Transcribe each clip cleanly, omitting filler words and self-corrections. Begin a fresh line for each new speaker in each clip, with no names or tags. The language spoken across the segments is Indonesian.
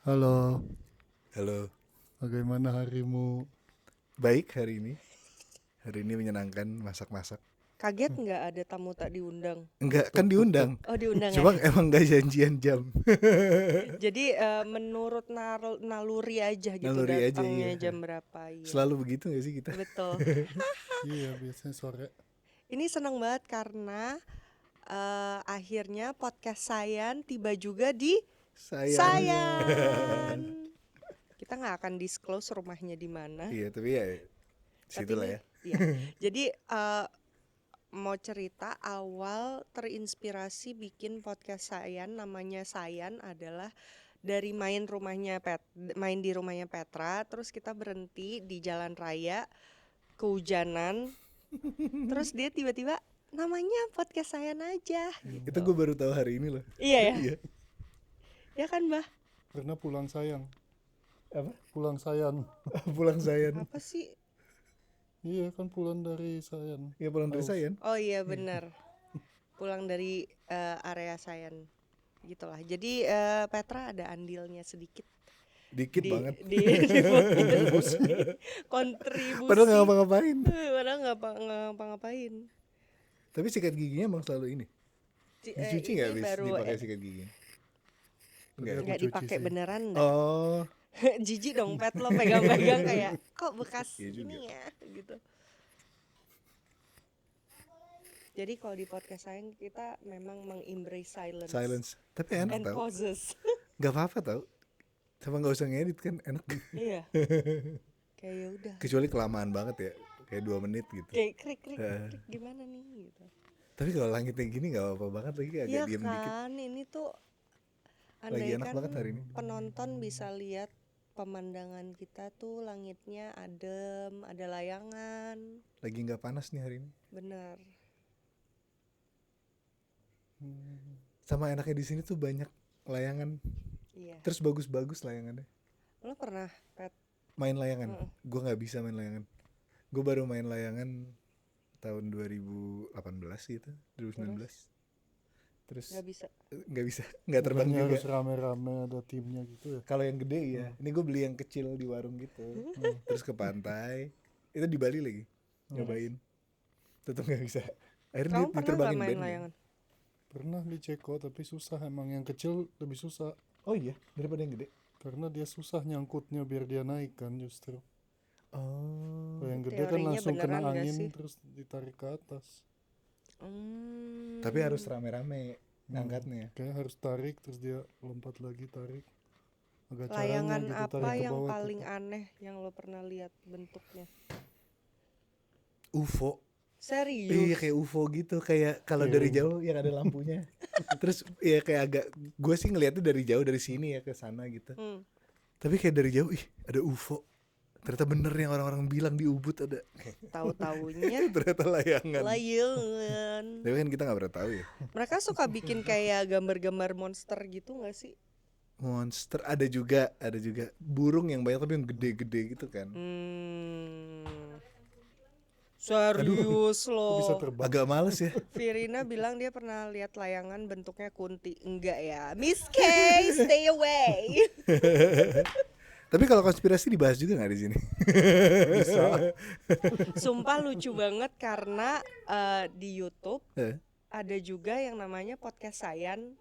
Halo,
Halo,
bagaimana harimu?
baik hari ini. Hari ini menyenangkan masak-masak.
Kaget nggak ada tamu tak diundang?
Enggak,
Tuk,
kan
tuk, tuk.
diundang.
Oh diundang ya?
Cuma emang gak janjian jam.
Jadi menurut naluri aja gitu
Naluri aja,
datangnya
iya.
jam berapa ya?
Selalu begitu gak sih kita?
Betul.
Iya, biasanya sore.
Ini senang banget karena akhirnya podcast Sayan tiba juga di
Sayang.
Sayan. Kita nggak akan disclose rumahnya di mana.
Iya, tapi ya
Tapi
situlah
ini,
ya.
iya. Jadi mau cerita awal terinspirasi bikin podcast Sayan, namanya Sayan adalah dari main di rumahnya Petra, terus kita berhenti di jalan raya, kehujanan, terus dia tiba-tiba namanya podcast Sayan aja gitu.
Itu gue baru tahu hari ini loh.
Iya ya,
Iya.
ya kan Mbah?
Karena pulang sayang.
Apa?
Pulang sayan.
Pulang Sayan.
Apa sih?
Iya kan pulang dari sayan.
Ya pulang dari Sayan.
Oh iya benar, pulang dari area Sayan gitulah. Jadi Petra ada andilnya sedikit
Dikit
di
banget.
di podcast ini. Kontribusi.
Padahal gak ngapa-ngapain.
Padahal nggak ngapa-ngapain.
Tapi sikat giginya emang selalu ini. Dicuci gak
Ini
habis
baru
dipakai sikat giginya? Enggak.
Aku
nggak
cuci
dipakai
sih.
beneran dah.
Oh,
Jijik dong Pet, lo pegang-pegang kayak kok bekas
Iya juga.
ini ya gitu. Jadi kalau di podcast sayang kita memang mengembrace silence.
silence. Tapi enak
And
tau.
pauses.
Gak apa-apa tau. Sama gak usah ngedit kan enak.
Iya. Kayak ya udah.
Kecuali kelamaan banget ya. Kayak 2 menit gitu.
Kayak krik gimana nih gitu.
Tapi kalau langitnya gini gak apa-apa banget lagi, agak
Iya
diem dikit.
kan, ini tuh
Lagi
andai
enak
kan
banget hari ini.
penonton bisa lihat pemandangan kita tuh langitnya adem, ada layangan.
Lagi gak panas nih hari ini.
Bener.
Sama enaknya di sini tuh banyak layangan.
Iya.
Terus bagus-bagus layangannya.
Lo pernah Pet?
Main layangan. Gue gak bisa main layangan. Gue baru main layangan tahun 2018 gitu, 2019. Terus
Nggak bisa.
gak bisa, gak terbang
Makanya
juga.
harus rame-rame ada timnya gitu ya.
Kalau yang gede ya, ini gue beli yang kecil di warung gitu. Terus ke pantai. Itu di Bali lagi. Nyobain. Tetep gak bisa. Akhirnya
Kamu pernah nggak
diterbangin
main
band.
layangan?
Pernah di Ceko tapi susah, emang yang kecil lebih susah.
Oh iya, daripada yang gede.
Karena dia susah nyangkutnya biar dia naik kan justru.
Oh.
Kalau yang gede kan
Teorinya
langsung kena
beneran nggak
angin
sih?
terus ditarik ke atas.
Tapi harus rame-rame ngangkatnya.
Kayak harus tarik terus dia lompat lagi tarik. Agak
Layangan
caranya gitu
apa
tarik ke
yang
bawah tuh.
paling aneh yang lo pernah lihat bentuknya?
UFO.
Serius?
Iya kayak UFO gitu, kayak kalau dari jauh yang ada lampunya. Terus ya kayak agak, gue sih ngeliatnya dari jauh dari sini ya ke sana gitu. Tapi kayak dari jauh, ih ada UFO. Ternyata bener yang orang-orang bilang di Ubud ada.
Tahu-taunya
Ternyata layangan.
layangan.
Tapi kan kita nggak pernah tahu ya.
Mereka suka bikin kayak gambar-gambar monster gitu nggak sih?
Monster ada juga burung yang banyak tapi yang gede-gede gitu kan.
Serius
Bisa
loh.
terbang.
Agak males ya.
Virina bilang dia pernah lihat layangan bentuknya kunti. Enggak ya. Miss K, stay away.
Tapi kalau konspirasi dibahas juga nggak di sini?
Sumpah lucu banget karena di YouTube
Eh,
ada juga yang namanya podcast Sayan,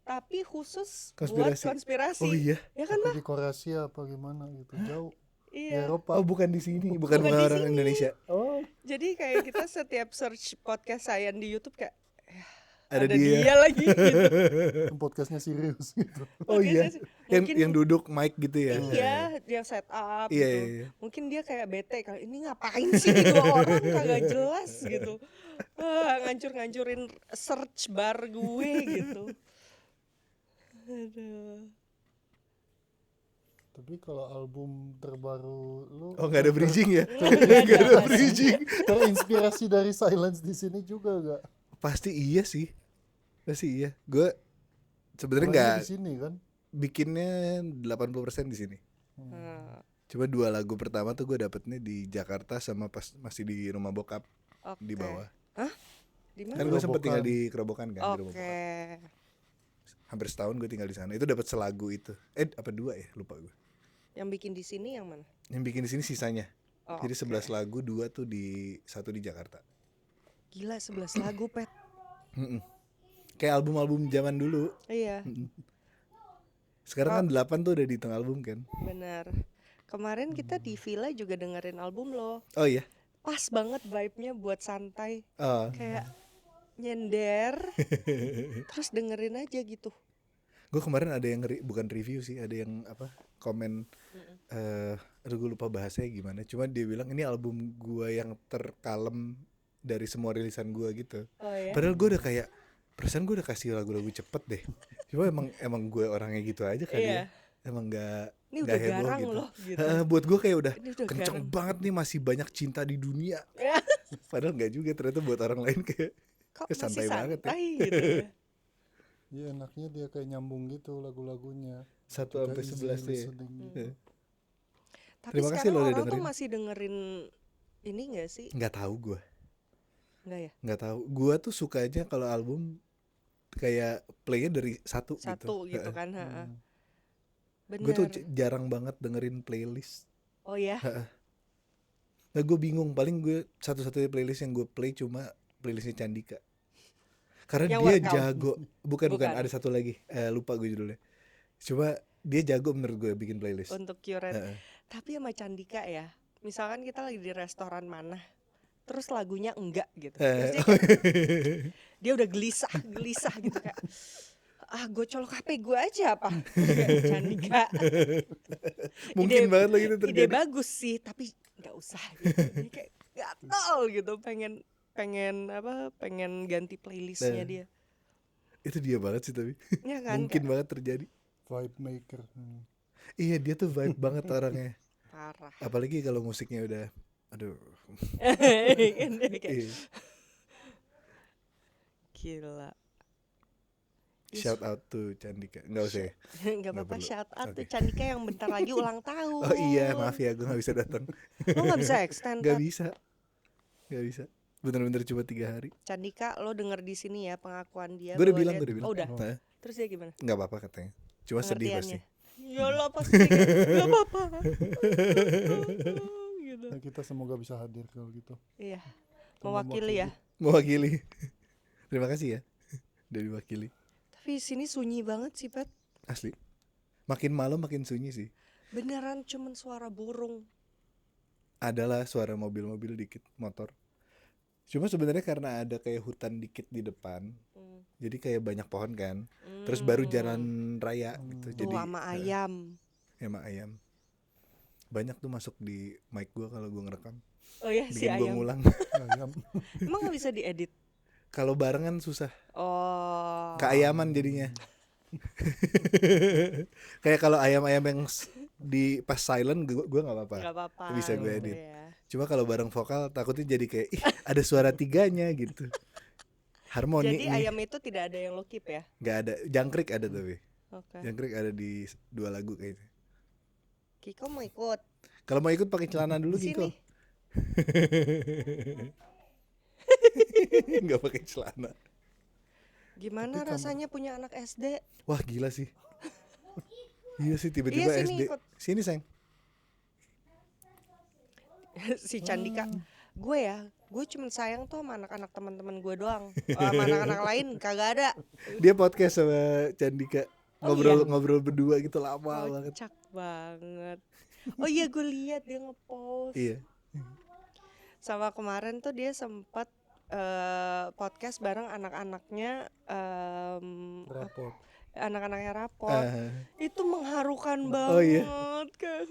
tapi khusus buat
Konspirasi.
konspirasi.
Oh iya.
Ya kan, Mbak?
Di Kroasia apa gimana gitu jauh.
Iya.
Eropa.
Oh bukan di sini, bukan
Bukan di
orang
sini.
Indonesia. Oh.
Jadi kayak kita setiap search podcast Sayan di YouTube kayak
Ada
ada
dia.
dia lagi gitu.
Podcastnya serius gitu.
Oh iya.
Mungkin-
Yang duduk mic gitu ya.
Iya, dia set up
Iya,
gitu.
iya, iya.
Mungkin dia kayak bete kali ini ngapain sih dua orang kagak jelas gitu. Ngancur-ngancurin search bar gue gitu. Aduh.
Tapi kalau album terbaru lu
Oh nggak ada bridging ya?
Nggak ada.
bridging.
terinspirasi dari Silence di sini juga gak?
Pasti iya sih. Pasti iya. Gue sebenarnya
Apalagi
nggak
di sini kan.
bikinnya 80% di sini. Cuma 2 lagu pertama tuh gue dapetnya di Jakarta sama pas masih di rumah bokap
Oke.
di bawah.
Hah? Di
Kan
mana?
gue sempet
Kerobokan.
tinggal di Kerobokan kan di rumah
Oke.
bokap. hampir setahun gue tinggal di sana. Itu dapat selagu itu. Apa 2 ya? Lupa gue.
Yang bikin di sini yang mana?
Yang bikin di sini sisanya.
Oh,
Jadi
oke.
11 lagu, 2 tuh satu di Jakarta.
Gila 11 lagu Pet.
Mm-mm. Kayak album-album zaman dulu.
Iya,
Sekarang kan 8 tuh udah di tengah album kan.
benar. Kemarin kita di villa juga dengerin album lo.
Oh iya.
Pas banget vibe-nya buat santai.
Oh.
Kayak nyender terus dengerin aja gitu.
Gue kemarin ada yang bukan review sih, ada yang komen. Aduh gue lupa bahasanya gimana. Cuma dia bilang ini album gue yang terkalem dari semua rilisan gue gitu.
Oh ya.
Padahal gue udah kayak perasaan gue udah kasih lagu-lagu cepet deh. Cuma emang gue orangnya gitu aja kali
Iya.
ya. Emang
Ini
nggak
udah
heboh
garang
gitu.
loh gitu.
Buat gue kayak udah
Ini udah
kenceng
garang.
banget nih, masih banyak cinta di dunia. Padahal nggak juga, ternyata buat orang lain kayak
Kok
santai
masih
banget ya.
santai gitu ya.
Ya enaknya dia kayak nyambung gitu lagu-lagunya.
1
Juga
sampai
easy
11 tuh ya.
listening.
Tapi
Terima kasih
sekarang
lo udah
orang tuh
dengerin.
masih dengerin ini gak sih?
Nggak tahu gue.
Enggak ya?
Nggak tahu. Gue tuh sukanya kalau album kayak playnya dari satu
Satu gitu
Heeh.
kan, heeh. Bener.
Gue tuh jarang banget dengerin playlist.
Oh ya?
Nah gue bingung, paling gue satu-satunya playlist yang gue play cuma playlistnya Candika. Karena
Yang
dia
workout.
jago. Bukan,
Bukan.
ada satu lagi. Lupa gue judulnya. Cuma dia jago menurut gue bikin playlist.
Untuk curate.
Heeh.
Tapi sama Candika ya, misalkan kita lagi di restoran mana, terus lagunya enggak gitu. Terus dia udah gelisah gitu kayak, gue colok HP gue aja apa? Candika.
Mungkin banget lagi itu
Ide
terjadi.
bagus sih, tapi nggak usah gitu. Dia kayak gatel gitu, pengen ganti playlistnya
Nah.
dia.
Itu dia banget sih tapi.
Ya kan?
Mungkin banget terjadi.
Vibe maker.
Iya dia tuh vibe banget orangnya.
Parah.
Apalagi kalau musiknya udah, aduh.
Kan dia kayak,
Iya.
gila.
Shout out to Candika. Enggak usah ya.
Gak apa-apa,
perlu.
shout out tuh
Oke.
Candika yang bentar lagi ulang tahun.
Oh iya, maaf ya gue gak bisa datang.
Lo gak bisa extend
Gak
Tat?
bisa. Gak bisa. Bener-bener cuma 3 hari.
Candika, lo denger di sini ya pengakuan dia.
Gue udah
bahwa
bilang,
dia-
gue udah bilang.
Oh udah.
Nah,
Terus dia gimana?
gak apa-apa katanya. Cuma sedih pasti.
Pengertiannya. Ya Allah pasti gak apa-apa. Gitu.
Nah, kita semoga bisa hadir kalau gitu.
Iya.
Kita
Mewakili ya.
Mewakili. Terima kasih ya. Udah diwakili.
Tapi sini sunyi banget sih Pat.
Asli. Makin malam makin sunyi sih.
Beneran cuman suara burung.
Adalah suara mobil-mobil dikit, motor. Cuma sebenarnya karena ada kayak hutan dikit di depan. Jadi kayak banyak pohon kan. Terus baru jalan raya gitu.
Tuh
Jadi
sama ayam.
sama ayam. Banyak tuh masuk di mic gua kalau gua ngerekam.
Oh ya si
Bikin gua
ayam.
ngulang.
Ayam.
Emang gak bisa diedit?
Kalau barengan susah.
Oh.
Keayaman jadinya. Kayak kalau ayam-ayam yang di pas silent gua nggak apa-apa.
Gak apa-apa.
Bisa gue
gitu
edit.
ya.
Cuma kalau bareng vokal takutnya jadi kayak ih ada suara tiganya gitu. Harmoni
Jadi
nih.
ayam itu tidak ada yang lo keep ya?
Nggak ada. Jangkrik ada tapi.
Oke.
Jangkrik ada di 2 lagu kayaknya.
Kiko mau ikut?
Kalau mau ikut pakai celana dulu
Sini.
Kiko. Nggak pakai celana.
Gimana rasanya punya anak SD?
Wah gila sih. Iya sih tiba-tiba
Iya, sini
SD.
ikut.
Sini sayang.
Si Candika. Gue cuman sayang tuh sama anak-anak teman-teman gue doang. Sama anak-anak lain kagak ada.
Dia podcast sama Candika.
Oh,
Ngobrol berdua gitu lama banget.
Kocak banget. Oh iya gue lihat dia ngepost.
Iya.
Sama kemarin tuh dia sempat podcast bareng anak-anaknya
Rapor.
anak-anaknya rapor.
Ah,
Itu mengharukan
Oh, iya.
banget kayak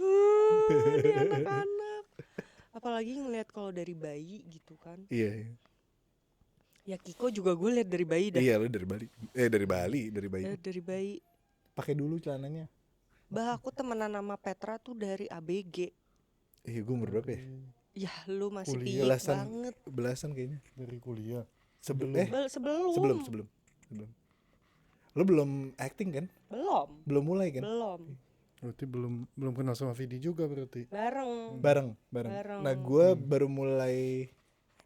di anak-anak. Apalagi ngelihat kalau dari bayi gitu kan.
iya.
Ya Kiko juga gue lihat dari bayi dah.
Iya lu dari Bali. Dari Bali, dari Bali.
Dari bayi.
Pakai dulu celananya.
Bah aku temenan sama Petra tuh dari ABG.
Iya gue umur berapa ya?
Ya lu masih
Kuliah.
piik
Belasan.
banget.
Belasan kayaknya.
Dari kuliah.
Sebelum
Sebelum.
Lu belum acting kan?
Belum.
Belum mulai kan?
Belum.
Berarti belum kenal sama Vidi juga berarti.
Bareng.
Bareng. Nah gue baru mulai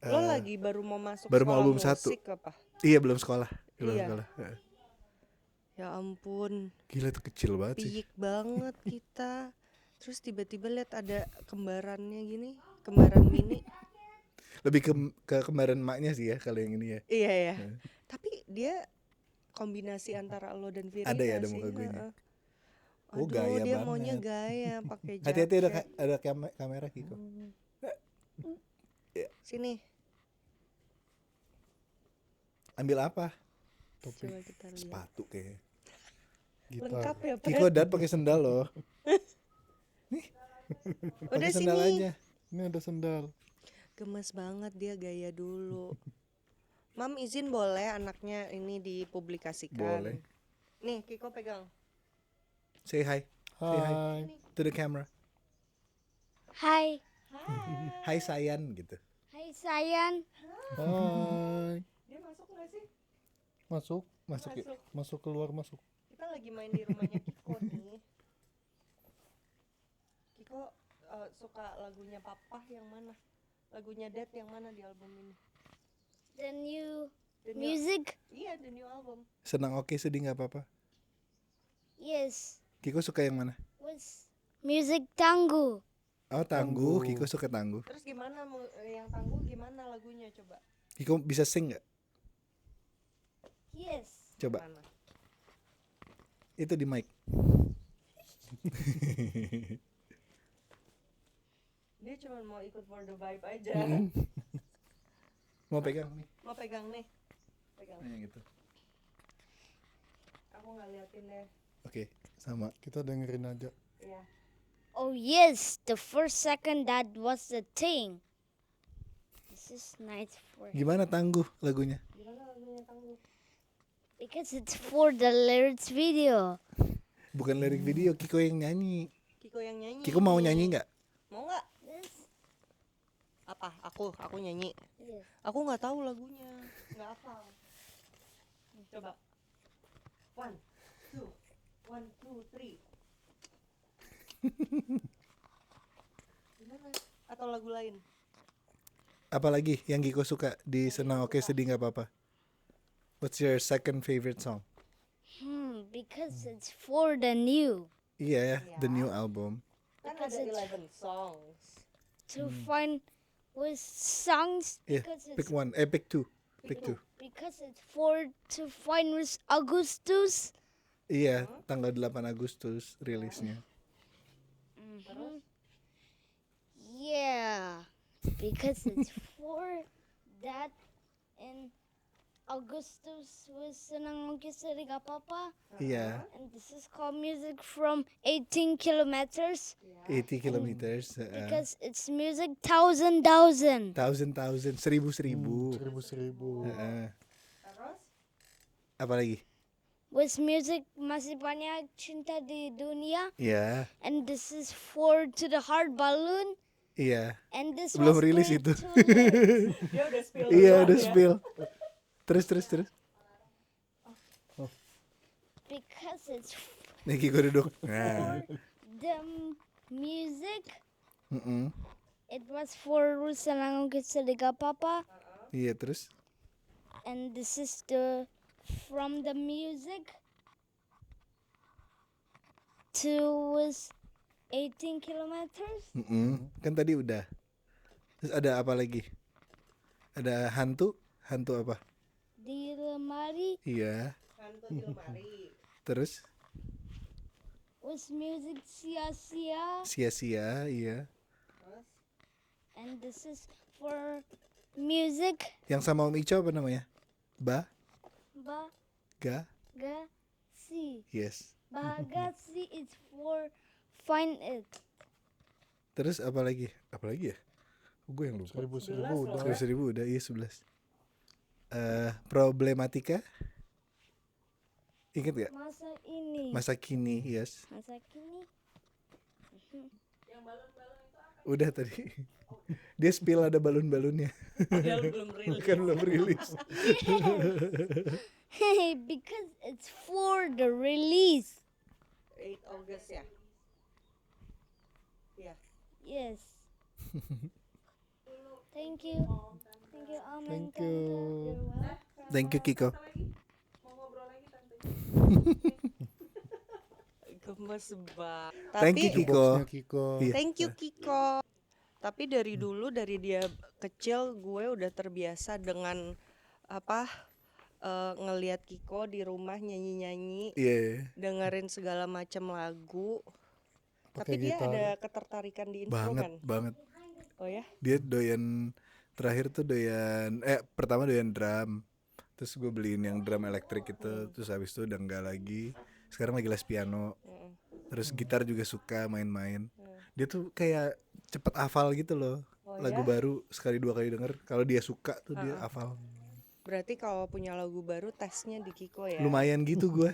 Lo lagi baru mau masuk
baru mau
sekolah
album
musik
1.
apa?
Iya belum sekolah. Belum
Iya.
sekolah.
Ya ampun,
Gila itu kecil banget sih.
piyik banget kita. Terus tiba-tiba lihat ada kembarannya gini, kembaran mini.
Lebih ke kembaran maknya sih ya kalau yang ini ya.
Iya ya. Tapi dia kombinasi antara lo dan Virina
Ada ya, ada
sih.
muka gue nya.
heeh.
Oh,
Aduh,
gaya
dia
banget.
maunya gaya pakai jaket.
Hati-hati ada kamera Kiko.
Sini,
Ambil apa?
Topi.
coba kita lihat.
Sepatu kayaknya.
Gitar.
Lengkap ya, Pak.
Kiko dat pakai sendal loh.
Udah
Pakai sendal
sini.
aja.
Ini ada sendal.
Gemes banget dia gaya dulu. Mam izin boleh anaknya ini dipublikasikan.
Boleh.
Nih, Kiko pegang.
Say hi. Say hi
Hai.
to the camera.
Hai,
Hai Sayan gitu.
hai Sayan.
Hai.
Dia masuk nggak sih?
Masuk.
Masuk yuk.
Masuk.
Masuk keluar masuk.
Kita lagi main di rumahnya Kiko nih. Kiko suka lagunya Papa yang mana? Lagunya Dad yang mana di album ini?
The new
The new-
music?
Iya, the new album.
Senang oke sedih nggak apa-apa.
Yes,
Kiko suka yang mana?
was music tangguh.
Oh tangguh. Kiko suka tangguh.
Terus gimana yang tangguh gimana lagunya coba?
Kiko bisa sing nggak?
Yes,
Coba.
Mana?
Itu di mic.
Dia cuma mau ikut for the vibe aja.
Mau pegang nih.
Mau pegang nih. Pegang.
Nah, yang gitu.
Aku nggak liatin deh.
Oke, sama.
Kita dengerin aja.
Iya.
oh yes, the first second that was the thing. This is nice for
Gimana tangguh lagunya?
Gimana lagunya tangguh?
because it's for the lyrics video.
Bukan lirik video, Kiko yang nyanyi.
Kiko yang nyanyi.
Kiko mau nyanyi nggak?
Mau nggak?
Yes,
Apa? Aku nyanyi.
yes.
Aku nggak tahu lagunya, nggak hafal. Coba. 1, 2, 1, 2, 3. Gimana? Atau lagu lain?
Apalagi yang Kiko suka di Senang Oke Sedih nggak apa-apa? What's your second favorite song?
Because it's for the new.
Iya, the new album.
Kan
Because
ada
it's-
11 songs.
To find with songs
Yeah,
because
pick
it's
one. Pick two. Pick two.
because it's for to find with Augustus.
Iya, tanggal 8 Agustus rilisnya.
Yeah, because it's for that and Augustus was senang oke sedih gak apa-apa.
Iya,
And this is called music from 18 kilometers
80 kilometers.
because it's music thousand.
Thousand, seribu.
Seribu.
Terus?
Apalagi?
With music masih banyak cinta di dunia.
Iya,
And this is for to the heart balloon.
iya.
And this
Belum
was
rilis
played
itu.
to the-
Dia udah spill.
Iya,
duluan
udah
ya.
spill. Terus.
because it's
Nih Kiko duduk. Nah.
the music.
Mm-mm.
It was for senang oke sedih gak apa-apa.
Iya, terus?
And this is the from the music to was 18 kilometers.
Mm-mm. Kan tadi udah. Terus ada apa lagi? Ada hantu? Hantu apa?
Di lemari
Iya.
Hantu di lemari.
Terus?
was music sia-sia.
Sia-sia, iya.
Terus?
And this is for music
Yang sama Om Ico apa namanya? Ga?
bagasi.
Yes.
Bagasi is for find it.
Terus apa lagi? Apa lagi ya? Gue yang lupa.
Seribu udah.
11.000 udah, iya 11. Problematika? Ingat gak?
Masa ini.
Masa kini, yes.
Masa kini.
Udah tadi. Dia spill ada balon-balonnya.
Padahal belum rilis.
Kan belum rilis.
Because it's for the release.
8 August ya. Iya.
Yes. Thank you. Thank you, Om and
Thank you.
Tante. You're welcome.
Thank you Kiko.
Mau ngobrol lagi tante. Gemes banget.
Thank you,
Tapi
Kiko.
Jukeboxnya Kiko.
Iya.
thank you Kiko. Tapi dari dulu, dari dia kecil gue udah terbiasa dengan apa, ngelihat Kiko di rumah nyanyi-nyanyi,
Iya,
dengerin segala macam lagu. Tapi
Pakai
dia
gitar.
ada ketertarikan di
banget
instrumen.
banget.
Oh ya?
Dia doyan, terakhir tuh doyan, pertama doyan drum. Terus gue beliin yang drum elektrik itu, terus habis itu udah enggak lagi. Sekarang lagi les piano. Terus gitar juga suka main-main. Dia tuh kayak cepet hafal gitu loh.
Oh
Lagu
ya?
baru sekali dua kali denger, kalau dia suka tuh dia hafal.
Berarti kalau punya lagu baru tesnya di Kiko ya?
Lumayan gitu gue.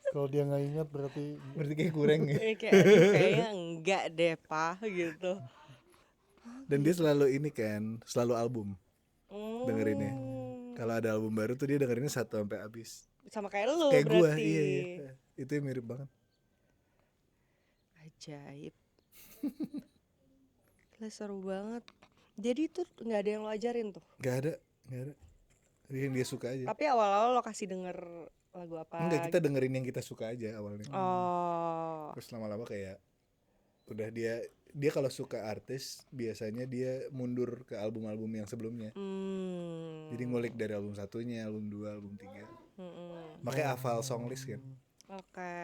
Kalau dia nggak ingat berarti
Berarti kayak kurang ya.
Kayak aduh, kayaknya enggak deh Pak gitu.
Dan dia selalu ini kan, selalu album dengerinnya.
Hmm.
Kalau ada album baru tuh dia dengerinnya satu sampai habis.
Sama kayak lo
Kayak gue,
berarti.
iya. Itu yang mirip banget.
Ajaib. Gila, seru banget. Jadi itu nggak ada yang lo ajarin tuh.
Gak ada. Dia yang dia suka aja.
Tapi awal-awal lo kasih denger lagu apa?
Enggak, kita dengerin yang kita suka aja awalnya.
Oh.
Terus lama-lama kayak udah dia kalau suka artis biasanya dia mundur ke album-album yang sebelumnya. Jadi ngulik dari album satunya, album 2, album 3. Makanya hafal songlist kan.
Oke.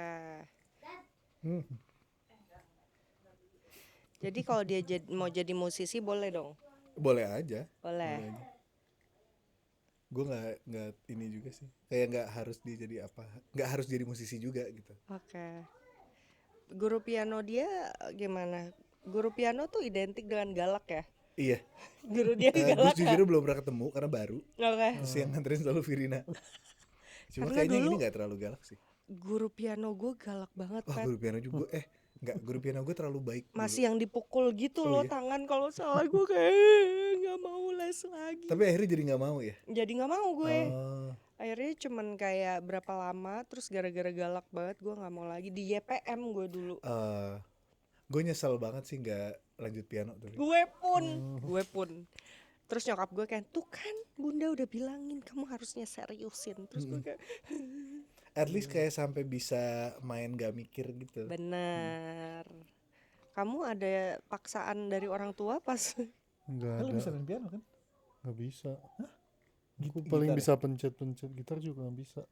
Jadi kalau dia mau jadi musisi boleh dong?
Boleh aja.
Boleh.
Gue nggak ini juga sih. Kayak nggak harus dia jadi apa, nggak harus jadi musisi juga gitu.
Oke. Guru piano dia gimana? Guru piano tuh identik dengan galak ya?
Iya.
Guru dia
Gue
galak ya?
jujur belum pernah ketemu karena baru.
Oke.
Terus yang nganterin selalu Virina. Cuma
Karena
kayaknya
dulu-
ini nggak terlalu galak sih.
Guru piano gue galak banget,
Wah,
Pet.
guru piano juga. Nggak, guru piano gue terlalu baik. dulu.
Masih yang dipukul gitu
Oh,
loh
iya?
tangan kalau salah gue kayak nggak mau les lagi.
Tapi akhirnya jadi nggak mau ya.
Jadi nggak mau gue.
Oh.
Akhirnya cuman kayak berapa lama terus gara-gara galak banget gue nggak mau lagi di YPM gue dulu.
Gue nyesel banget sih nggak lanjut piano tuh.
Gue pun. Terus nyokap gue kayak tuh kan bunda udah bilangin kamu harusnya seriusin. Terus gue kayak
At least kayak sampai bisa main gak mikir gitu.
bener. Kamu ada paksaan dari orang tua pas?
nggak
Lu
ada,
bisa main piano kan?
nggak bisa. Aku
Gitar
paling
ya?
bisa pencet gitar juga nggak bisa.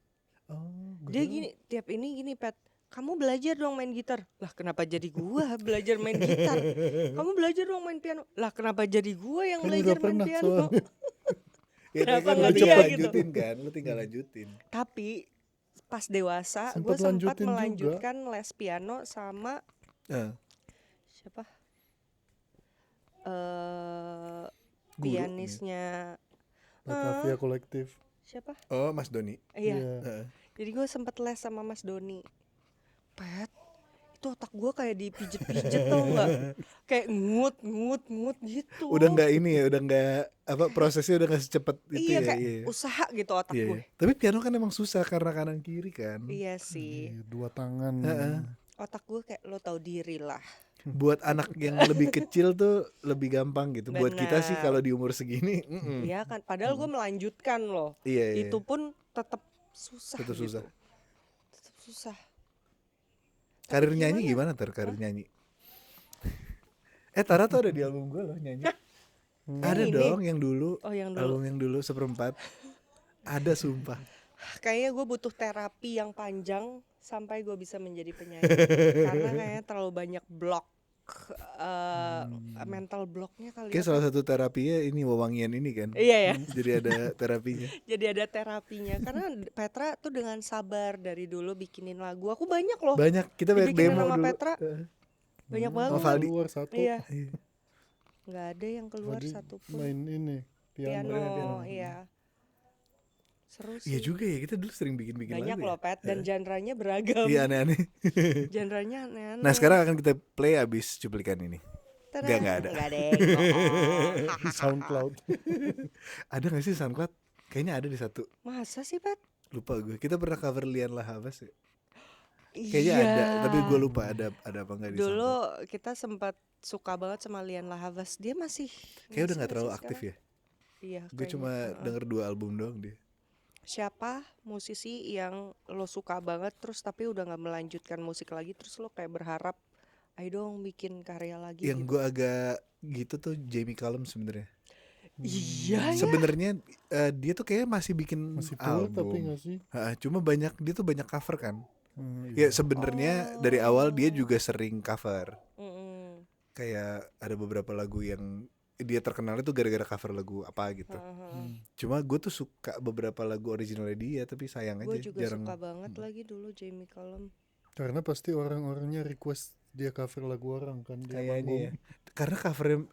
Oh,
Dia gini, tiap ini gini Pet, kamu belajar dong main gitar. Lah kenapa jadi gua belajar main gitar? Kamu belajar dong main piano. Lah kenapa jadi gua yang
Kan
belajar
udah
main
pernah
piano?
soalnya.
Ya tapi
Kenapa
kan lu
nggak
coba
dia gitu?
lanjutin kan, lu tinggal lanjutin.
Tapi pas dewasa
Sempet
gue sempat
lanjutin juga.
melanjutkan les piano sama
Eh,
siapa?
Guru,
Pianisnya
Batavia Kolektif.
siapa?
Oh, Mas Doni.
Iya.
Heeh.
Jadi gue sempet les sama Mas Doni. Pet, itu otak gue kayak dipijet-pijet tau nggak? Kayak ngut gitu.
Udah nggak ini ya, udah nggak apa prosesnya udah nggak secepat itu
Iya
ya.
kayak
Iya.
usaha gitu otak
Iya.
gue.
Tapi piano kan emang susah karena kanan kiri kan.
Iya sih.
Dua tangan.
Heeh.
Otak gue kayak lo tahu diri lah.
Buat anak yang lebih kecil tuh lebih gampang gitu. Buat kita sih
Benar.
kalau di umur segini,
Iya kan. Padahal gue melanjutkan loh.
iya, iya.
Itu pun tetap susah.
Tetap
gitu.
susah.
Tetap susah.
Karir nyanyi gimana Karir nyanyi? Tara tuh ada di album gue loh nyanyi. Ada
Yang ini?
dong yang dulu.
Oh yang dulu.
Album yang dulu seperempat. Ada sumpah.
Kayaknya gue butuh terapi yang panjang sampai gue bisa menjadi penyanyi. Karena kayaknya terlalu banyak blok, mental blocknya kali
Kayak
ya.
salah satu terapinya ini wewangian ini kan.
Iya ya.
Jadi ada terapinya.
Jadi ada terapinya. Karena Petra tuh dengan sabar dari dulu bikinin lagu. Aku banyak loh.
Banyak, kita banyak
Dibikinin
demo
sama
dulu.
Petra. Banyak banget.
Sama Valdi.
Keluar satu.
Iya.
Iya.
Nggak ada yang keluar
Tadi
satupun.
main ini piano.
Piano, iya. Seru sih.
Iya juga ya, kita dulu sering bikin-bikin
Banyak
lagu
loh
ya.
Pet. Dan genre-nya beragam.
Iya aneh-aneh.
Genre-nya aneh-aneh.
Nah sekarang akan kita play abis cuplikan ini.
Tada.
nggak ada.
Nggak ada.
Di SoundCloud.
Ada gak sih SoundCloud? Kayaknya ada di satu.
Masa sih Pet?
Lupa gue. Kita pernah cover Lian Lahavas ya.
Iya.
Kayaknya ada, tapi gue lupa ada apa enggak di
Dulu
SoundCloud.
kita sempat suka banget sama Lian Lahavas. Dia masih
Kayak udah
masih
gak terlalu
sih
aktif
sekarang?
ya.
Iya.
Gue
kayaknya.
cuma
Heeh.
denger 2 album doang dia.
Siapa musisi yang lo suka banget terus tapi udah nggak melanjutkan musik lagi terus lo kayak berharap ayo dong bikin karya lagi
Yang
gitu.
gue agak gitu tuh Jamie Cullum sebenarnya.
Iya ya.
Sebenarnya dia tuh kayak masih bikin
Masih tour tapi
album.
nggak sih?
Cuma dia tuh banyak cover kan.
Iya.
Ya sebenarnya dari awal dia juga sering cover.
Mm-mm.
Kayak ada beberapa lagu yang dia terkenal itu gara-gara cover lagu apa gitu. Cuma gue tuh suka beberapa lagu originalnya dia, tapi sayang
Gue
aja
juga
jarang.
suka banget lagi dulu Jamie Cullum.
Karena pasti orang-orangnya request dia cover lagu orang kan dia
Kayaknya
manggung.
ya. Karena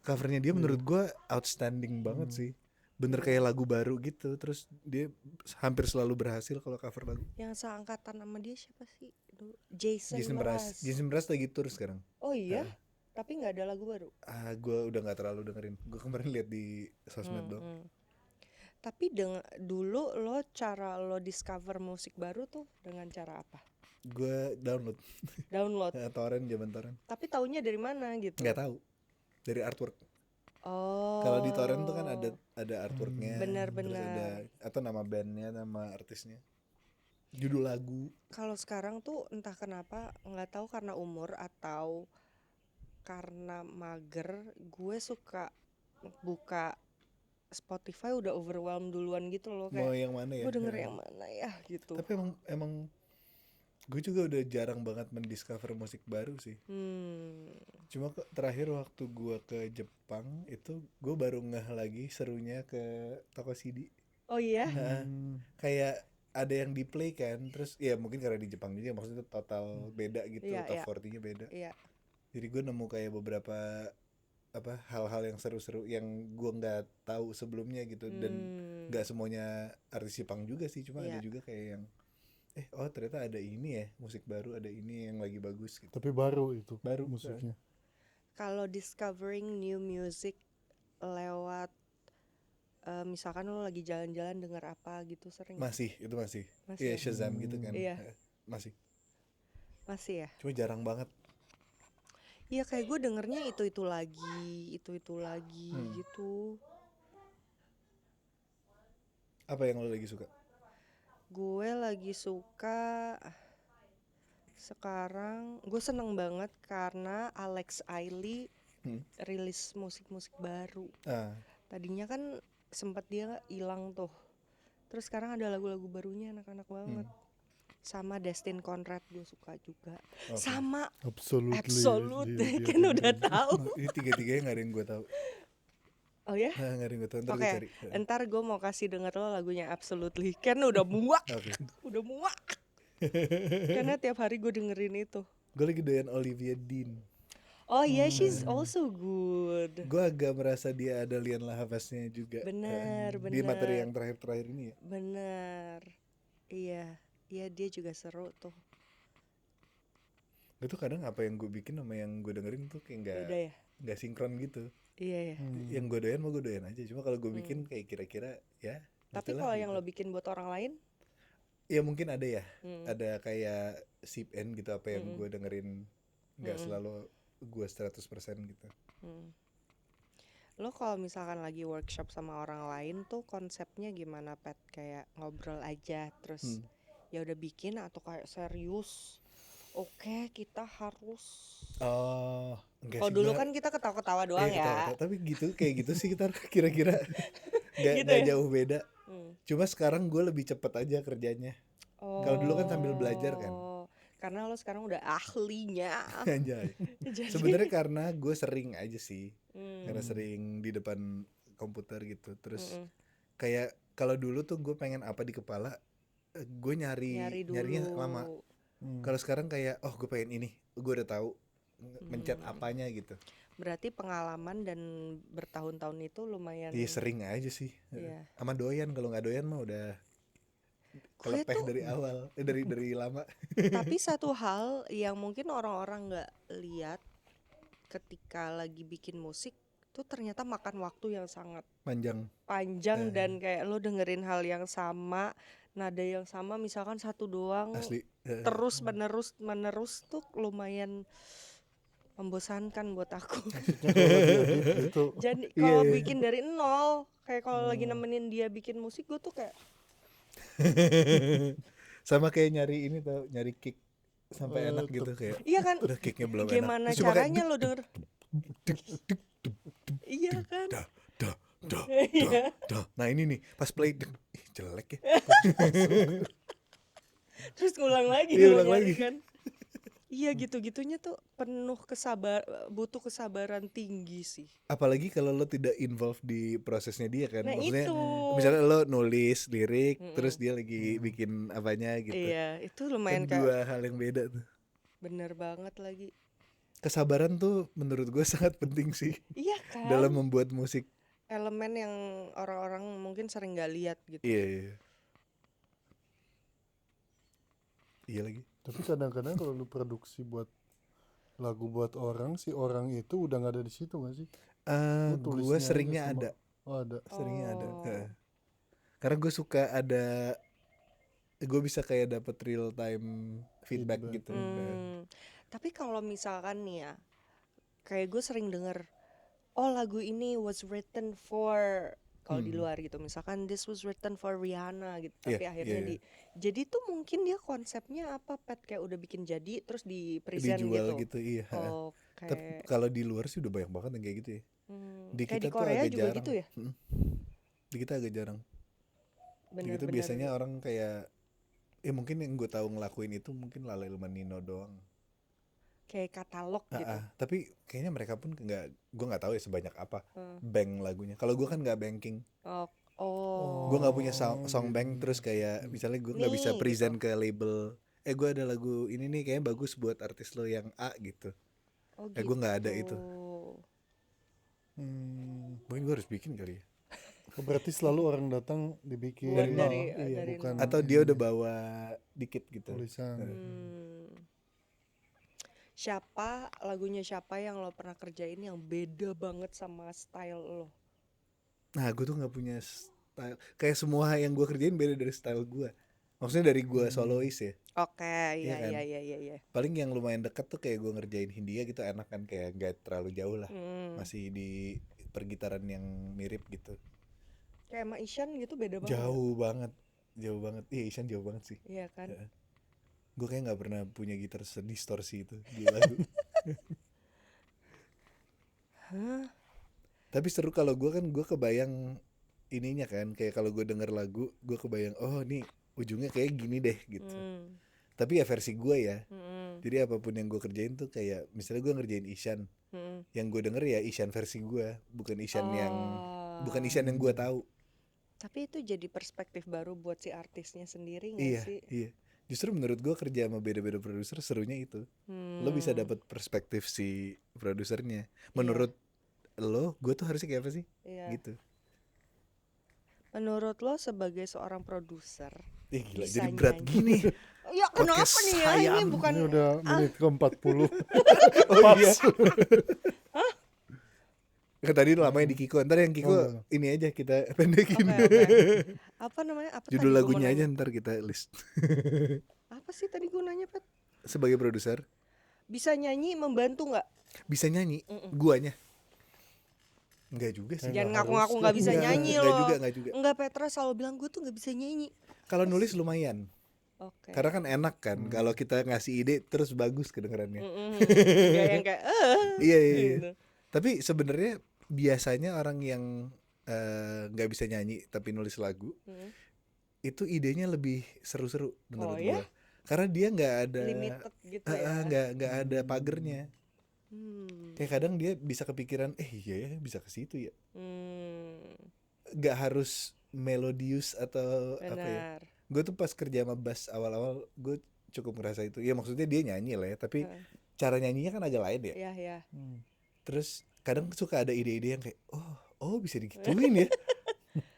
covernya dia menurut gue outstanding banget sih. Bener kayak lagu baru gitu. Terus dia hampir selalu berhasil kalau cover lagu.
Yang seangkatan sama dia siapa sih dulu? Jason
Jason
Mraz.
Mraz lagi tour sekarang.
Oh iya, tapi nggak ada lagu baru.
Gue udah nggak terlalu dengerin. Gue kemarin lihat di sosmed doang.
Tapi dulu cara lo discover musik baru tuh dengan cara apa?
Gue download
Download.
torrent, zaman torrent.
Tapi taunya dari mana gitu?
Nggak tahu, dari artwork.
Oh.
Kalau di torrent tuh kan ada artworknya,
Benar-benar.
terus ada atau nama bandnya, nama artisnya, judul lagu.
Kalau sekarang tuh entah kenapa nggak tahu karena umur atau karena mager, gue suka buka Spotify udah overwhelmed duluan gitu loh
Mau
kayak
yang mana ya?
gue denger yang mana ya gitu.
Tapi emang gue juga udah jarang banget mendiscover musik baru sih. Cuma terakhir waktu gue ke Jepang itu gue baru ngeh lagi serunya ke toko CD.
Oh iya?
Kayak ada yang di play kan, terus ya mungkin karena di Jepang juga maksudnya total beda gitu,
Iya,
top
iya.
40-nya beda.
Iya.
Jadi gue nemu kayak beberapa hal-hal yang seru-seru yang gue nggak tahu sebelumnya gitu, dan nggak semuanya artis Jepang juga sih, cuma ada
Iya.
juga kayak yang oh ternyata ada ini ya musik baru, ada ini yang lagi bagus gitu.
Tapi baru itu
Baru,
musiknya.
Kalau discovering new music lewat misalkan lo lagi jalan-jalan denger apa gitu sering nggak?
Masih
Masih
iya
ya?
Shazam gitu kan.
Iya.
Masih,
Masih ya?
cuma jarang banget.
Iya kayak gue dengernya itu lagi gitu.
Apa yang lo lagi suka?
Gue lagi suka sekarang, gue seneng banget karena Alex Ailey rilis musik-musik baru. Tadinya kan sempet dia hilang tuh, terus sekarang ada lagu-lagu barunya enak-enak banget. Sama Destin Conrad gue suka juga. Sama Absolute
Dia
kan udah tahu.
Ini tiga-tiganya nggak ada yang gue tahu.
Oh ya?
Nggak ada yang gue tahu. Ntar
Oke,
gue cari.
ntar gue mau kasih denger lo lagunya Absolutely. Ken udah muak.
Oke.
Udah muak. Karena tiap hari gue dengerin itu.
Gue lagi doyan Olivia Dean.
Oh iya, she's also good.
Gue agak merasa dia ada Lian Lahavasnya juga.
Bener,
Di materi
bener.
yang terakhir ini ya.
Bener. Iya dia juga seru tuh.
Gue tuh kadang apa yang gue bikin sama yang gue dengerin tuh kayak
Beda ya?
nggak sinkron gitu.
Iya ya.
Yang gue doyan mau gue doyan aja. Cuma kalau gue bikin kayak kira-kira ya.
Tapi
gitulah
kalau yang
gitu.
lo bikin buat orang lain?
Ya mungkin ada ya. Ada kayak sip end gitu, apa yang gue dengerin nggak selalu gue 100% gitu.
Lo kalau misalkan lagi workshop sama orang lain tuh konsepnya gimana, Pet? Kayak ngobrol aja terus ya udah bikin atau kayak serius? Oke, kita harus.
Enggak
Kalau
sih,
dulu
gua-
kan kita ketawa-ketawa doang ya.
ketawa-ketawa. Tapi gitu kayak gitu sih kita kira-kira nggak
Gitu
nggak
ya?
jauh beda. Cuma sekarang gue lebih cepet aja kerjanya. Kalau dulu kan sambil belajar kan.
Karena lo sekarang udah ahlinya.
Anjay.
Jadi-
Sebenarnya karena gue sering aja sih. Karena sering di depan komputer gitu. Terus kayak kalau dulu tuh gue pengen apa di kepala, gue
nyari dulu.
nyarinya lama. Kalau sekarang kayak gue pengen ini, gue udah tahu mencet apanya gitu.
Berarti pengalaman dan bertahun-tahun itu lumayan.
Iya sering aja sih.
Iya.
Sama doyan, kalau nggak doyan mah udah
Gue
kelepeh
tuh-
dari awal, dari lama.
Tapi satu hal yang mungkin orang-orang nggak lihat ketika lagi bikin musik tuh ternyata makan waktu yang sangat panjang dan kayak lo dengerin hal yang sama, nada yang sama misalkan satu doang
Asli.
terus menerus tuh lumayan membosankan buat aku.
itu
Jadi kalau bikin dari nol, kayak kalau lagi nemenin dia bikin musik gue tuh kayak
Sama kayak nyari ini tau, nyari kick sampai enak gitu kayak.
Iya kan?
Udah kicknya belum enak.
Gimana
Terus cuma kayak
caranya lo denger? Iya kan?
dah, dah, dah,
Iya.
dah. Nah ini nih pas play, ih jelek ya.
Terus ngulang lagi,
Iya,
lo
ulang
nyari
lagi.
kan? Iya gitu-gitunya tuh butuh kesabaran tinggi sih.
Apalagi kalau lo tidak involve di prosesnya dia kan.
Nah
Maksudnya
itu.
misalnya lo nulis lirik terus dia lagi bikin apanya gitu.
Iya, itu
Kan
lumayan kayak
dua hal yang beda tuh.
bener banget lagi.
Kesabaran tuh menurut gue sangat penting sih
Iya kan?
dalam membuat musik.
Elemen yang orang-orang mungkin sering gak lihat gitu.
Iya, iya. Iya lagi.
Tapi kadang-kadang kalau lu produksi buat lagu buat orang, si orang itu udah nggak ada di situ nggak sih? Lu
Gue
tulisnya aja
seringnya
sama-
ada,
Oh ada.
seringnya ada.
Oh.
Heeh. Karena gue suka ada, gue bisa kayak dapet real time feedback
Feedback.
gitu. Heeh.
Tapi kalau misalkan nih ya, kayak gue sering denger, oh lagu ini was written for, kalau di luar gitu, misalkan this was written for Rihanna gitu, tapi
Iya,
akhirnya
iya, iya.
jadi tuh mungkin dia konsepnya apa, Pet, kayak udah bikin jadi terus di present
Dijual
gitu.
gitu, iya. Heeh.
Oke.
Tapi kalau di luar sih udah banyak banget yang kayak gitu ya. Di
Kayak
kita
di
tuh
Korea
agak
juga
jarang.
gitu ya?
Di kita agak jarang. Di
Bener-bener.
kita biasanya orang kayak, mungkin yang gue tahu ngelakuin itu mungkin Lale Manino doang.
kayak katalog gitu.
Tapi kayaknya mereka pun gue nggak tahu ya sebanyak apa bank lagunya. Kalau gue kan nggak banking,
Oh.
gue nggak punya song bank. Terus kayak misalnya gue nggak bisa
Nih,
present ke label. Gue ada lagu ini nih kayaknya bagus buat artis lo yang A gitu.
Oh
Gue nggak ada itu.
Hmm.
Mungkin gue harus bikin kali ya.
Oh, berarti selalu orang datang dibikin
Dari-
nol.
dari- dari
bukan
Atau dia udah bawa dikit gitu.
tulisan.
Lagunya siapa yang lo pernah kerjain yang beda banget sama style lo?
Nah gue tuh nggak punya style. Kayak semua yang gue kerjain beda dari style gue. Maksudnya dari gue solois ya.
Oke,
Iya kan?
iya.
Paling yang lumayan dekat tuh kayak gue ngerjain Hindia gitu enak kan, kayak gak terlalu jauh lah. Masih di pergitaran yang mirip gitu.
Kayak sama Ishan gitu beda banget.
Jauh banget. Iya Ishan jauh banget sih.
Iya kan?
Gue kayak gak pernah punya gitar sedistorsi itu di lagu. Tapi seru kalau gue kebayang ininya kan, kayak kalau gue denger lagu gue kebayang, oh nih ujungnya kayak gini deh gitu. Tapi ya versi gue ya. Jadi apapun yang gue kerjain tuh kayak misalnya gue ngerjain Ishan, yang gue denger ya Ishan versi gue, bukan Ishan yang gue tahu.
Tapi itu jadi perspektif baru buat si artisnya sendiri nggak
Iya,
sih?
iya. Justru menurut gue kerja sama beda-beda produser serunya itu. Lo bisa dapat perspektif si produsernya. Menurut lo, gue tuh harusnya kayak apa sih?
Iya.
Gitu.
Menurut lo sebagai seorang produser,
Gila,
bisa
jadi berat
nyanyi.
gini.
Ya kenapa
Podcast
nih ya? Ini
sayang.
bukan
Ini udah menit ke-40.
Oh iya. Kan tadi lamanya di Kiko. Ntar yang Kiko
enggak.
ini aja kita pendekin.
Oke. Apa namanya? Apa
Judul
tadi gua
lagunya
mau
aja
nanya?
ntar kita list.
Apa sih tadi gue nanya, Pet?
Sebagai produser
Bisa nyanyi membantu nggak?
bisa nyanyi guanya. Enggak juga sih.
Jangan
nggak
ngaku-ngaku
harus.
nggak bisa
Enggak,
nyanyi
enggak
loh.
juga, enggak juga.
Enggak, Petra selalu bilang gue tuh nggak bisa nyanyi.
Kalau nulis lumayan.
Oke.
Karena kan enak kan kalau kita ngasih ide terus bagus kedengarannya.
Nggak yang kayak
Iya, iya, iya.
gitu.
Tapi sebenarnya biasanya orang yang nggak bisa nyanyi tapi nulis lagu itu idenya lebih seru-seru menurut
Oh, ya?
gua. Karena dia nggak ada
Limited gitu ya.
nggak ada pagernya. Kayak kadang dia bisa kepikiran, iya ya bisa ke situ ya. Nggak harus melodius atau apa ya.
Benar.
Gue tuh pas kerja sama bass awal-awal gue cukup ngerasa itu. Ya maksudnya dia nyanyi lah ya, tapi cara nyanyinya kan agak lain ya.
Iya, iya.
Terus kadang suka ada ide-ide yang kayak oh bisa digituin ya.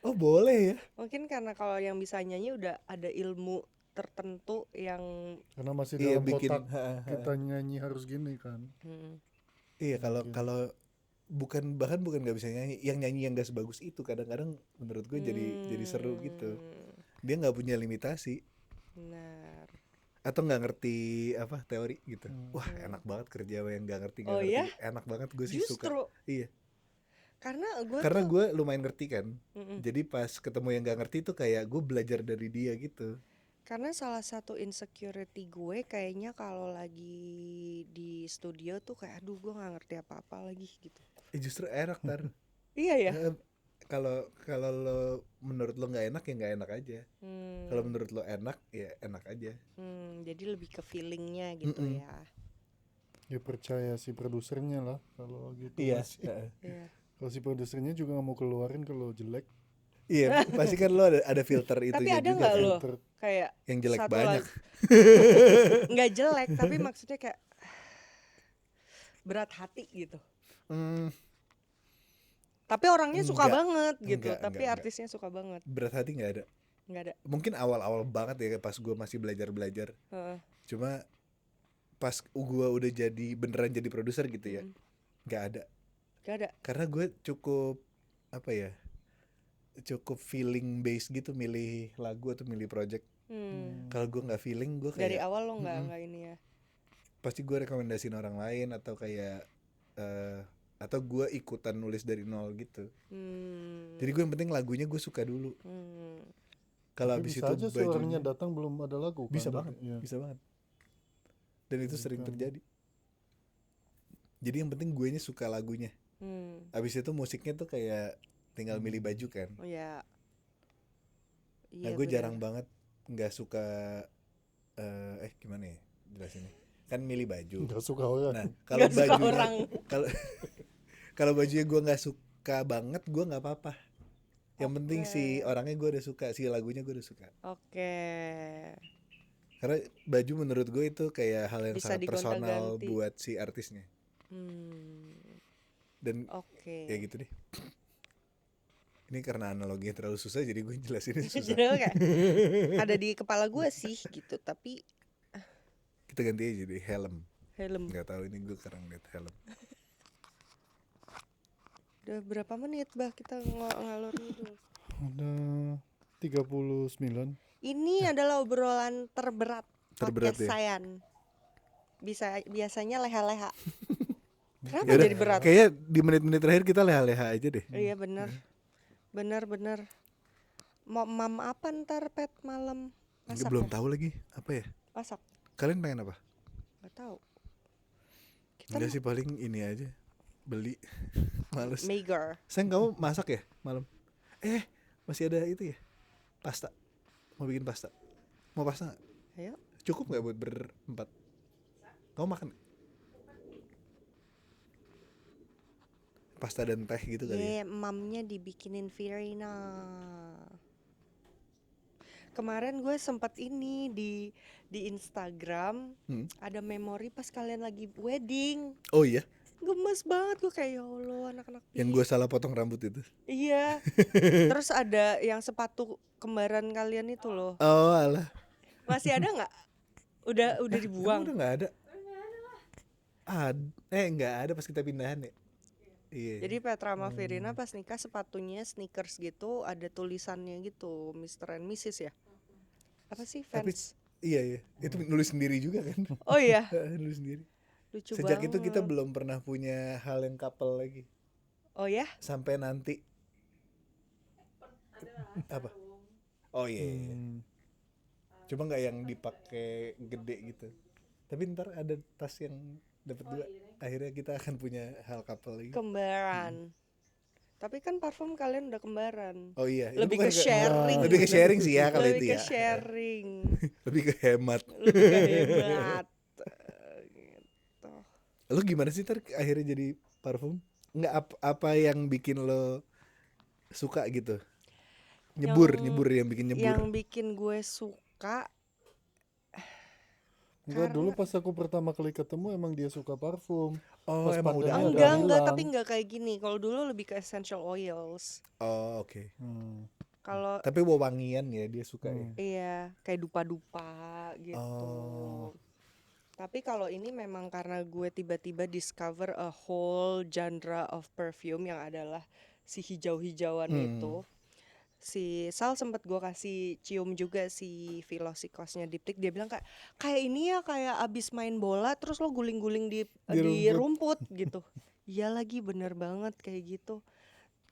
Oh boleh ya.
Mungkin karena kalau yang bisa nyanyi udah ada ilmu tertentu yang
Karena masih
Iya,
dalam
bikin,
kotak kita nyanyi harus gini kan.
Iya kalau bukan nggak bisa nyanyi, yang nyanyi yang gak sebagus itu kadang-kadang menurut gue jadi seru gitu. Dia nggak punya limitasi
benar.
atau nggak ngerti apa teori gitu. Wah enak banget kerja sama yang nggak ngerti.
Oh, iya?
Enak banget gue sih suka.
Justru
Iya. Karena gue lumayan ngerti kan.
Mm-mm.
Jadi pas ketemu yang gak ngerti tuh kayak gue belajar dari dia gitu.
Karena salah satu insecurity gue kayaknya kalau lagi di studio tuh kayak aduh gue nggak ngerti apa-apa lagi gitu.
Justru enak Tar.
Iya ya.
Kalau lo menurut lo nggak enak ya nggak enak aja.
Hmm,
Kalau menurut lo enak ya enak aja.
jadi lebih ke feelingnya gitu
Mm-mm.
ya.
Ya percaya si produsernya lah kalau gitu.
Iya.
Masih.
Iya.
Kalau si produsernya juga nggak mau keluarin kalau jelek.
Iya, pasti kan lo ada filter
Tapi
itunya
ada
juga
nggak
kan.
lo
Filter.
kayak
Yang jelek
satu
banyak.
nggak jelek tapi maksudnya kayak berat hati gitu.
Hmm,
Tapi orangnya suka
Enggak,
banget gitu.
enggak,
Tapi
enggak.
artisnya suka banget.
berat hati nggak ada.
Nggak ada.
Mungkin awal-awal banget ya pas gue masih belajar.
Heeh.
Cuma pas gue udah beneran jadi produser gitu ya,
Mm.
nggak ada.
Nggak ada.
Karena gue cukup cukup feeling based gitu milih lagu atau milih project. Kalau gue nggak feeling gue
Dari
kayak
awal lo nggak ini ya.
pasti gue rekomendasiin orang lain atau kayak atau gue ikutan nulis dari nol gitu. Jadi gue yang penting lagunya gue suka dulu. Kalau
Tapi
abis
bisa
itu
aja sih orangnya datang belum ada lagu.
bisa
kan?
banget,
Iya.
bisa banget. Dan itu sering
Bukan.
terjadi. Jadi yang penting gue suka lagunya. Abis itu musiknya tuh kayak tinggal milih baju kan.
Oh ya.
Nah
Iya
gue
bener.
jarang banget nggak suka gimana ya jelasinnya, kan milih baju.
Nggak suka orang.
Nah kalau
Nggak suka
bajunya
orang.
kalau kalau bajunya gue nggak suka banget gue nggak apa-apa. Yang penting si orangnya gue udah suka, si lagunya gue udah suka.
Oke.
Karena baju menurut gue itu kayak hal yang
Bisa
sangat personal
digonta-ganti.
buat si artisnya. Dan
Oke.
ya gitu deh. Ini karena analoginya terlalu susah jadi gue jelasinnya susah.
Jadi kayak ada di kepala gue sih gitu, tapi
Kita ganti aja jadi helm.
helm.
Nggak tahu ini gue sekarang lihat helm.
Udah berapa menit bah kita ngalor ngidul.
Ada 39.
Ini adalah obrolan terberat
Terberat
podcast
ya?
Sayan. Biasanya leha-leha. Kenapa
Yaudah,
jadi berat?
kayaknya di menit-menit terakhir kita leha-leha aja deh.
Iya bener. Bener. Mau mam apa ntar pet malam?
Gue
Masak
belum
ya?
tahu lagi apa ya.
Masak?
Kalian pengen apa?
Gak tahu. Kita
Enggak sih, paling ini aja, beli. Males.
Mager.
Sayang, kamu masak ya malam? Masih ada itu ya, pasta. Mau bikin pasta. Mau pasta nggak?
Ayo.
Cukup nggak buat berempat? Kamu makan nggak? Pasta dan teh gitu kali ya?
Mamnya dibikinin Virina. Kemarin gue sempet ini di Instagram ada memori pas kalian lagi wedding.
Oh iya,
Gemes banget gue kayak ya Allah anak-anak.
yang gue salah potong rambut itu.
Iya. Terus ada yang sepatu kembaran kalian itu loh.
Oh alah.
Masih ada nggak? Udah dibuang.
Udah nggak ada. Nggak ada pas kita pindahan ya. Iya.
Jadi Petra sama Virina pas nikah sepatunya sneakers gitu, ada tulisannya gitu, Mr. and Mrs. ya. Apa sih
Tapi
fans?
iya, itu nulis sendiri juga kan.
Oh iya,
Nulis sendiri.
lucu
Sejak
banget.
itu kita belum pernah punya hal yang couple lagi.
Oh ya?
Sampai nanti. Apa? Oh iya. Cuma nggak yang dipakai gede gitu. Tapi ntar ada tas yang dapat dua. Akhirnya kita akan punya hal couple lagi.
Kembaran. Tapi kan parfum kalian udah kembaran.
Oh iya. itu
Lebih
bukan
ke sharing.
Lebih ke sharing sih ya kalau
Lebih
itu
ke
ya.
sharing.
Lebih ke hemat.
Lebih ke hebat. Gitu.
Lo gimana sih akhirnya jadi parfum? Nggak apa yang bikin lo suka gitu? Nyebur yang bikin nyebur.
Yang bikin gue suka
Enggak, dulu pas aku pertama kali ketemu emang dia suka parfum.
Oh
Pas
emang udah
pandanya
ada.
enggak,
hilang.
tapi enggak kayak gini. Kalau dulu lebih ke essential oils.
Oh oke.
Kalau
Tapi wewangian ya dia suka ya.
iya, kayak dupa-dupa gitu.
Oh.
Tapi kalau ini memang karena gue tiba-tiba discover a whole genre of perfume yang adalah si hijau-hijauan itu. Si Sal sempat gue kasih cium juga si Velocicosnya Diptyque. Dia bilang kayak ini ya kayak abis main bola terus lo guling-guling di rumput gitu. Iya lagi bener banget kayak gitu.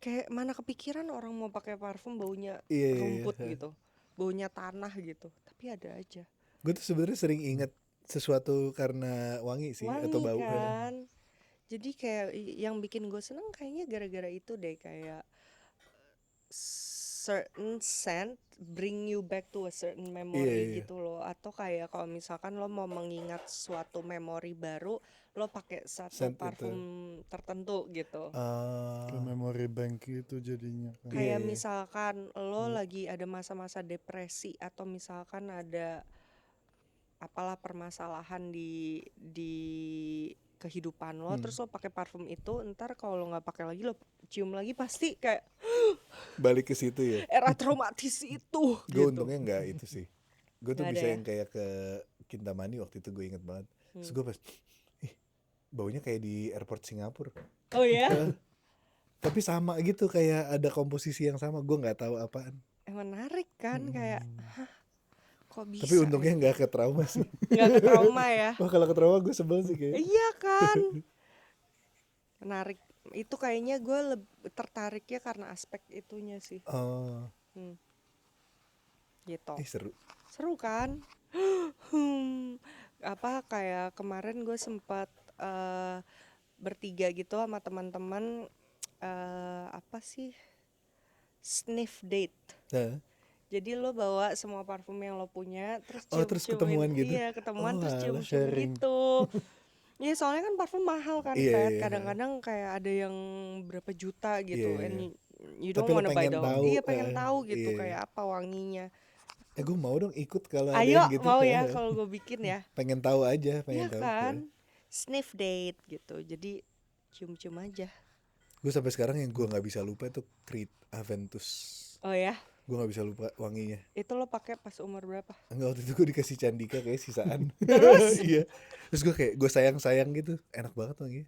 kayak mana kepikiran orang mau pakai parfum baunya
Iya, iya,
rumput
iya.
gitu, baunya tanah gitu, tapi ada aja
Gue tuh sebenarnya sering ingat sesuatu karena wangi sih atau
wangi
bau.
kan. Jadi kayak yang bikin gue seneng kayaknya gara-gara itu deh, kayak certain scent bring you back to a certain
Iya,
memory
iya.
gitu loh. Atau kayak kalau misalkan lo mau mengingat suatu memori baru, lo pakai satu
Scent itu.
parfum tertentu gitu.
Ke memory bank itu jadinya kan.
Iya,
Kayak
iya.
misalkan lo lagi ada masa-masa depresi atau misalkan ada apalah permasalahan di kehidupan lo, terus lo pakai parfum itu, ntar kalau lo nggak pakai lagi, lo cium lagi pasti kayak
Balik ke situ ya.
era traumatis itu
Gue
gitu.
untungnya nggak itu sih. Gue tuh
Nggak ada
bisa
ya?
yang kayak ke Kintamani waktu itu, gue inget banget. Terus gue pas, ih, baunya kayak di airport Singapura.
Oh ya?
Tapi sama gitu, kayak ada komposisi yang sama. Gue nggak tahu apaan.
Menarik kan, kayak hah, kok bisa
Tapi untungnya nggak ke trauma sih.
nggak ke trauma ya.
Wah, kalau ke trauma gue sebel sih kayak.
Iya kan, menarik. Itu kayaknya gue tertariknya karena aspek itunya sih.
Oh,
Gitu.
seru.
Seru kan? Apa kayak kemarin gue sempat bertiga gitu sama teman-teman, apa sih, sniff date.
Nah.
Jadi lo bawa semua parfum yang lo punya, terus
Oh, terus ketemuan gitu?
Iya, ketemuan
Oh,
terus
alah,
cium-cium
sharing.
gitu. Iya, soalnya kan parfum mahal kan,
Iya,
Pet.
iya.
Kadang-kadang kayak ada yang berapa juta gitu,
Iya,
and
iya.
you
Tapi
don't
lo
wanna buy
pengen
the
tahu,
Iya, pengen tahu gitu
iya.
kayak apa wanginya.
Gue mau dong ikut kalau ada
Ayo,
yang gitu.
mau ya kalau gue bikin ya.
Pengen tahu aja,
Iya
pengen tahu.
kan? Sniff date gitu. Jadi cium-cium aja.
Gue sampai sekarang yang gue nggak bisa lupa itu Creed Aventus.
Oh ya,
Gue nggak bisa lupa wanginya.
itu lo pakai pas umur berapa?
Enggak, waktu itu gue dikasih Candika kayak sisaan.
Terus?
Iya. Terus gue kayak gue sayang gitu. Enak banget wanginya.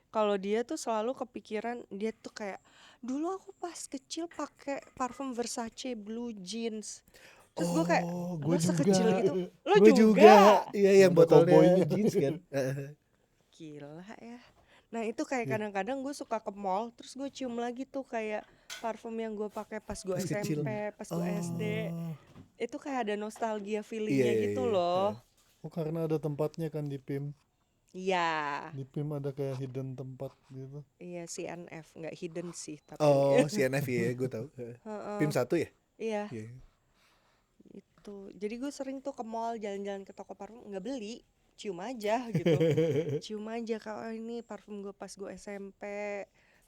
Kalau dia tuh selalu kepikiran, dia tuh kayak dulu aku pas kecil pakai parfum Versace Blue Jeans. Terus gue kayak,
gue
lo sekecil
juga.
itu, lo
Gue
juga.
Iya, yang
Ada
botolnya
cowboynya.
jeans kan.
Gila ya. Nah itu kayak kadang-kadang gue suka ke mall, terus gue cium lagi tuh kayak parfum yang gue pakai pas gue
Pas kecil.
SMP, pas gue SD.
Oh.
Itu kayak ada nostalgia
Iya,
feelingnya
iya,
gitu
iya.
loh.
Oh, karena ada tempatnya kan di PIM.
Iya,
Di PIM ada kayak hidden tempat gitu.
iya CNF, nggak hidden sih tapi.
Oh, CNF ya, gue tahu. PIM 1 ya?
Iya,
Iya.
itu. Jadi gue sering tuh ke mall, jalan-jalan ke toko parfum, nggak beli, cium aja gitu. Cium aja kalau ini parfum gue pas gue SMP,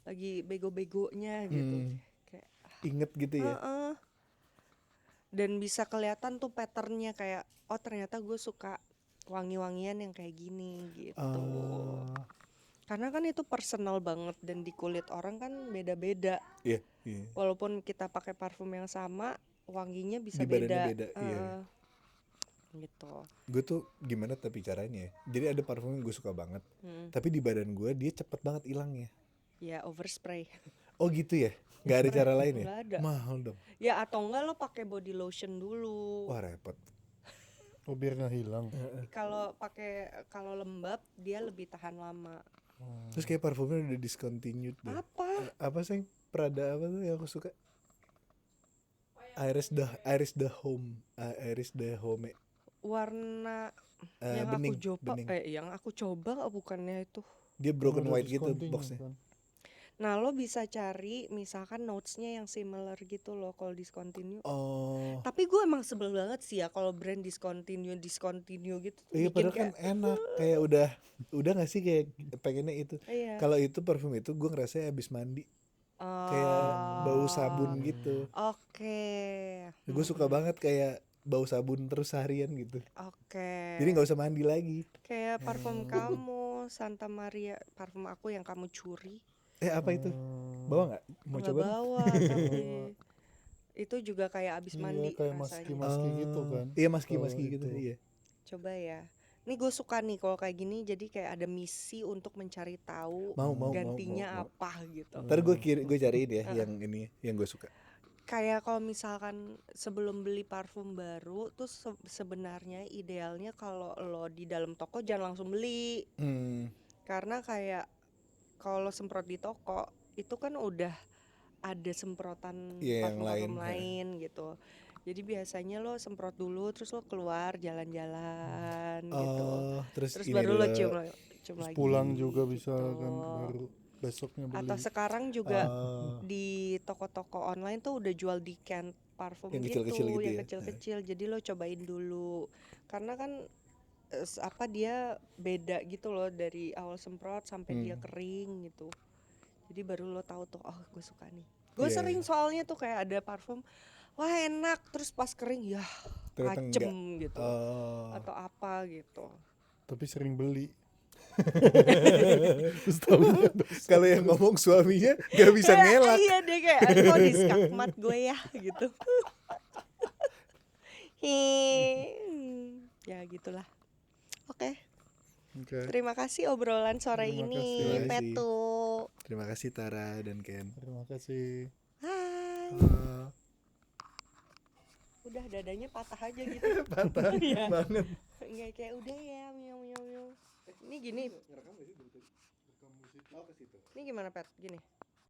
lagi bego-begonya gitu. Kayak
Inget gitu ya.
heeh. Dan bisa kelihatan tuh patternnya kayak, oh ternyata gue suka wangi-wangian yang kayak gini gitu. Karena kan itu personal banget dan di kulit orang kan beda-beda.
Iya, iya.
Walaupun kita pakai parfum yang sama, wanginya bisa
Di badannya
beda.
beda, iya.
Gitu.
Gue tuh gimana tapi caranya ya. Jadi ada parfum yang gue suka banget. Tapi di badan gue dia cepet banget hilangnya.
Ya overspray.
Oh gitu ya? Gak ada cara lain ya?
Nggak ada.
Mahal dong.
Ya atau enggak lo pakai body lotion dulu.
Wah repot.
Oh, biar nggak hilang.
Kalau lembab dia lebih tahan lama.
Terus kayak parfumnya udah discontinued deh.
Apa?
Apa sih? Prada apa tuh yang aku suka? Iris the Home. Iris the Home.
Warna
Bening,
yang aku coba
bening.
yang aku coba bukannya itu.
Dia broken
Udah
white gitu
discontinue
boxnya.
kan.
Nah lo bisa cari misalkan notesnya yang similar gitu loh kalau discontinue.
Oh.
Tapi gue emang sebel banget sih ya kalau brand discontinue gitu tuh
Iya,
bikin
padahal kan
kayak
enak. Kayak udah gak sih kayak pengennya itu.
iya.
Kalau itu parfum itu gue ngerasa habis mandi. Kayak bau sabun gitu.
Oke.
Gue suka banget kayak bau sabun terus seharian gitu.
Oke.
Jadi gak usah mandi lagi.
Kayak parfum kamu Santa Maria, parfum aku yang kamu curi.
Apa itu? Bawa gak? Mau
Nggak
coba? dong?
bawa tapi itu juga kayak abis mandi
Iya, kayak
rasanya.
maski gitu kan.
Iya,
Kalau
maski gitu.
itu.
Iya.
Coba ya. Nih gue suka nih kalau kayak gini, jadi kayak ada misi untuk mencari tahu
Mau.
gantinya apa gitu.
Ntar gue cariin ya yang ini yang gue suka.
Kayak kalau misalkan sebelum beli parfum baru tuh sebenarnya idealnya kalau lo di dalam toko jangan langsung beli. Karena kayak kalau semprot di toko itu kan udah ada semprotan
Iya, yang
parfum-parfum
lain,
lain gitu. Jadi biasanya lo semprot dulu terus lo keluar jalan-jalan gitu.
Terus
Terus
ini
baru lo
ada
cium
Terus
lagi
pulang juga bisa
gitu.
kan, baru besoknya
Atau
beli.
sekarang juga
oh,
di toko-toko online tuh udah jual decant parfum
yang
gitu,
kecil-kecil gitu
yang
ya.
kecil-kecil. Jadi lo cobain dulu. Karena kan apa dia beda gitu loh dari awal semprot sampai dia kering gitu. Jadi baru lo tahu tuh, oh gue suka nih. Gue
Iya,
sering
iya.
soalnya tuh kayak ada parfum, wah enak, terus pas kering ya
Ternyata
kacem
enggak.
gitu atau apa gitu.
Tapi sering beli.
Kalau yang ngomong suaminya gak bisa ngelak.
Iya deh kayak kok di skakmat gue ya gitu. Ya gitulah. Oke,
Oke.
terima kasih obrolan sore
Terima
ini,
kasih.
Terima kasih.
Petu.
Terima kasih Tara dan Ken.
Terima kasih.
Hai.
Ah.
Udah dadanya patah aja gitu.
Patah
Iya.
banget.
Enggak kayak udah ya miau miau miau. Ini gini. Ini gimana Pet? Gini.